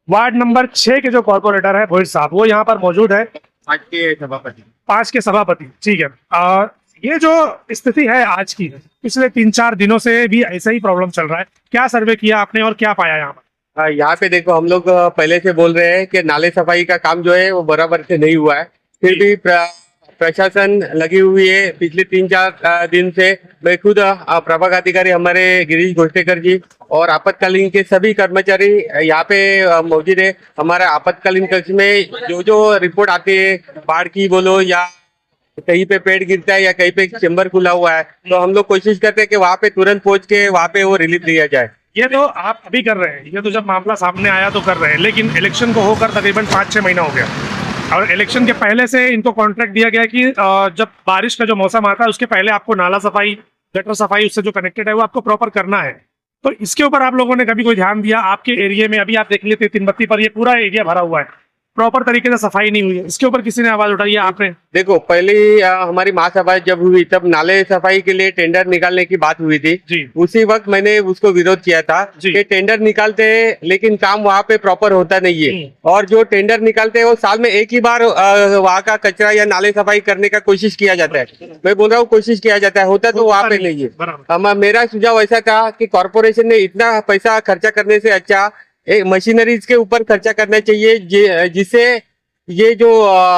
Ward number 6 के जो corporator है भोज साहब, वो यहाँ पर मौजूद है। 5 के सभापति। 5 के सभापति, ठीक है। ये जो स्थिति है आज की, पिछले 3-4 दिनों से भी ऐसा ही प्रॉब्लम चल रहा है। क्या सर्वे किया आपने और क्या पाया यहाँ पर? यहाँ पे देखो, हम लोग पहले से बोल रहे हैं कि नाले सफाई का काम जो है वो बराबर से नहीं हुआ है। फिर भी प्रशासन लगी हुई है पिछले 3-4 दिन से। मैं खुद प्रभाग अधिकारी हमारे गिरीश घोष्टेकर जी और आपातकालीन के सभी कर्मचारी यहाँ पे मौजूद है। हमारा आपातकालीन कक्ष में जो जो रिपोर्ट आती है, बाढ़ की बोलो या कहीं पे पेड़ गिरता है या कहीं पे चेम्बर खुला हुआ है, तो हम लोग कोशिश करते हैं कि वहाँ पे तुरंत पहुंच के वहाँ पे वो रिलीफ दिया जाए। ये तो आप अभी कर रहे हैं, ये तो जब मामला सामने आया तो कर रहे हैं, लेकिन इलेक्शन को होकर तकरीबन 5-6 महीना हो गया और इलेक्शन के पहले से इनको कॉन्ट्रैक्ट दिया गया कि जब बारिश का जो मौसम आता है उसके पहले आपको नाला सफाई, गटर सफाई उससे जो कनेक्टेड है वो आपको प्रॉपर करना है। तो इसके ऊपर आप लोगों ने कभी कोई ध्यान दिया? आपके एरिया में अभी आप देख लेते तीनबत्ती पर ये पूरा एरिया भरा हुआ है, प्रॉपर तरीके से सफाई नहीं हुई है, इसके ऊपर किसी ने आवाज उठाई है? आपने? देखो, पहले हमारी महासभा जब हुई तब नाले सफाई के लिए टेंडर निकालने की बात हुई थी जी। उसी वक्त मैंने उसको विरोध किया था कि टेंडर निकालते हैं लेकिन काम वहाँ पे प्रॉपर होता नहीं है, और जो टेंडर निकालते हैं वो साल में एक ही बार वहाँ का कचरा या नाले सफाई करने का कोशिश किया जाता है। मैं बोल रहा हूँ कोशिश किया जाता है, होता तो वहाँ पे नहीं है। मेरा सुझाव ऐसा था कि कॉर्पोरेशन ने इतना पैसा खर्चा करने से अच्छा एक मशीनरीज के ऊपर खर्चा करना चाहिए, जिससे ये जो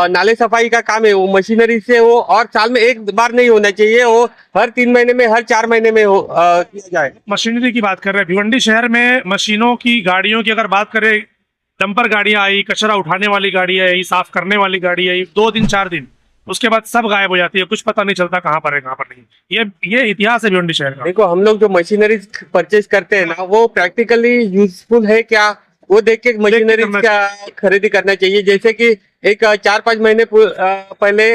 नाले सफाई का काम है वो मशीनरी से हो, और साल में एक बार नहीं होना चाहिए, वो हर 3 महीने में, हर 4 महीने में किया जाए। मशीनरी की बात कर रहे हैं, भिवंडी शहर में मशीनों की, गाड़ियों की अगर बात करें, डंपर गाड़ियां आई, कचरा उठाने वाली गाड़ी आई, साफ करने वाली गाड़ी आई, 2 दिन 4 दिन, उसके बाद सब गायब हो जाती है, कुछ पता नहीं चलता कहाँ पर है कहाँ पर नहीं। ये इतिहास है भिवंडी शहर का। देखो, हम लोग जो मशीनरी परचेज करते हैं ना, वो प्रैक्टिकली यूजफुल है क्या, वो देख के मशीनरी का खरीदी करना चाहिए। जैसे कि एक 4-5 महीने पहले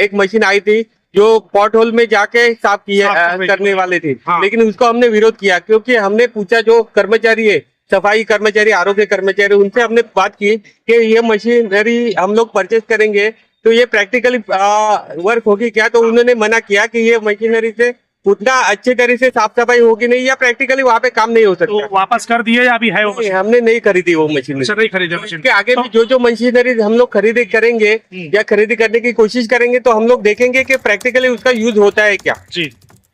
एक मशीन आई थी जो पॉट होल में जाके साफ करने वाले थे। हाँ। लेकिन उसको हमने विरोध किया, क्योंकि हमने पूछा जो कर्मचारी है, सफाई कर्मचारी, आरोग्य कर्मचारी, उनसे हमने बात की कि ये मशीनरी हम लोग परचेज करेंगे तो ये प्रैक्टिकली वर्क होगी क्या, तो उन्होंने मना किया कि ये मशीनरी से उतना अच्छे तरह से साफ सफाई होगी नहीं, या प्रैक्टिकली वहाँ पे काम नहीं हो सकता। तो वापस कर दिए या अभी है वो? हमने नहीं खरीदी वो मशीनरी। नहीं खरीदी मशीन के आगे भी जो मशीनरी हम लोग खरीदी करेंगे या खरीदी करने की कोशिश करेंगे तो हम लोग देखेंगे कि प्रैक्टिकली उसका यूज होता है क्या। जी।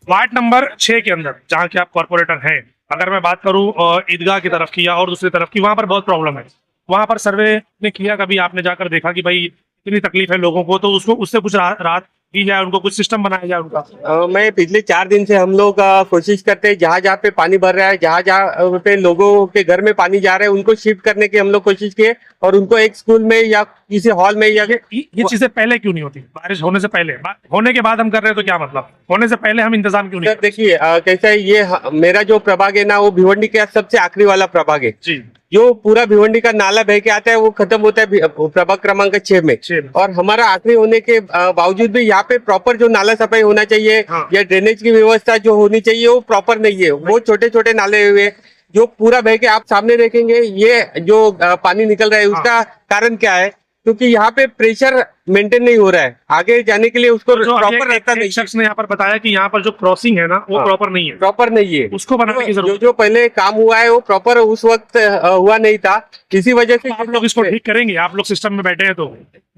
वार्ड नंबर 6 के अंदर जहाँ के आप कॉर्पोरेटर हैं, अगर मैं बात करूँ ईदगाह की तरफ की या और दूसरी तरफ की, वहाँ पर बहुत प्रॉब्लम है। वहाँ पर सर्वे ने किया कभी? आपने जाकर देखा कि भाई इतनी तकलीफ है लोगों को, तो उसको उससे कुछ राहत दी जाए, उनको कुछ सिस्टम बनाया जाए उनका? मैं पिछले 4 दिन से हम लोग कोशिश करते हैं, जहाँ जहाँ पे पानी भर रहा है, जहाँ जहाँ पे लोगों के घर में पानी जा रहा है, उनको शिफ्ट करने की हम लोग कोशिश किए, और उनको एक स्कूल में या किसी हॉल में या ये चीजें पहले क्यों नहीं होती? बारिश होने से पहले, होने के बाद हम कर रहे हैं तो क्या मतलब? होने से पहले हम इंतजाम क्यों नहीं? देखिए, कैसा है, ये मेरा जो प्रभाग है ना, वो भिवंडी का सबसे आखिरी वाला प्रभाग है जी। जो पूरा भिवंडी का नाला बह के आता है वो खत्म होता है प्रभाग क्रमांक 6 में, और हमारा आखिरी होने के बावजूद भी यहाँ पे प्रॉपर जो नाला सफाई होना चाहिए, हाँ। या ड्रेनेज की व्यवस्था जो होनी चाहिए वो प्रॉपर नहीं है। वो छोटे छोटे नाले हुए जो पूरा बह के, आप सामने देखेंगे ये जो पानी निकल रहा है, उसका कारण क्या है? क्योंकि यहाँ पे प्रेशर मेंटेन नहीं हो रहा है, आगे जाने के लिए उसको प्रॉपर रहता नहीं। शख्स ने यहाँ पर बताया कि यहाँ पर जो क्रॉसिंग है ना वो प्रॉपर नहीं है, प्रॉपर नहीं है, उसको बनाने की जरूरत। जो पहले काम हुआ है वो प्रॉपर उस वक्त हुआ नहीं था, इसी वजह से आप लोग इसको ठीक करेंगे? आप लोग सिस्टम में बैठे हैं तो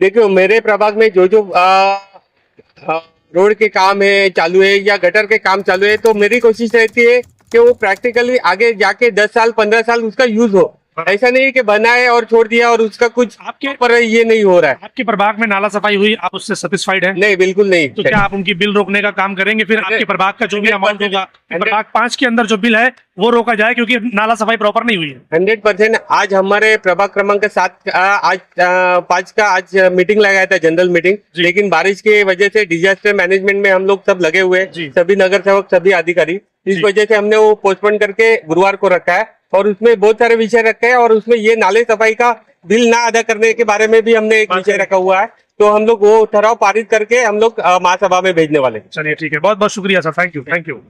देखियो, मेरे प्रभाग में जो रोड के काम है चालू है या गटर के काम चालू है, तो मेरी कोशिश रहती है कि वो प्रैक्टिकली आगे जाके 10 साल 15 साल उसका यूज हो। ऐसा नहीं कि बनाए और छोड़ दिया और उसका कुछ आपके पर ये नहीं हो रहा है। आपके प्रभाग में नाला सफाई हुई, आप उससे सेटिस्फाइड हैं? नहीं, बिल्कुल नहीं। तो क्या आप उनकी बिल रोकने का काम करेंगे? फिर आपके प्रभाग का जो भी अमाउंट होगा, प्रभाग 5 के अंदर जो बिल है वो रोका जाए, क्योंकि नाला सफाई प्रॉपर नहीं हुई है। 100%। आज हमारे प्रभाग क्रमांक 7 आज 5 का आज मीटिंग लगाया था, जनरल मीटिंग, लेकिन बारिश की वजह से डिजास्टर मैनेजमेंट में हम लोग सब लगे हुए, सभी नगर सेवक, सभी अधिकारी, इस वजह से हमने वो पोस्टपोन करके गुरुवार को रखा है, और उसमें बहुत सारे विषय रखे हैं, और उसमें ये नाले सफाई का बिल ना अदा करने के बारे में भी हमने एक विषय रखा हुआ है, तो हम लोग वो ठहराव पारित करके हम लोग महासभा में भेजने वाले। चलिए ठीक है, बहुत बहुत शुक्रिया सर, थैंक यू।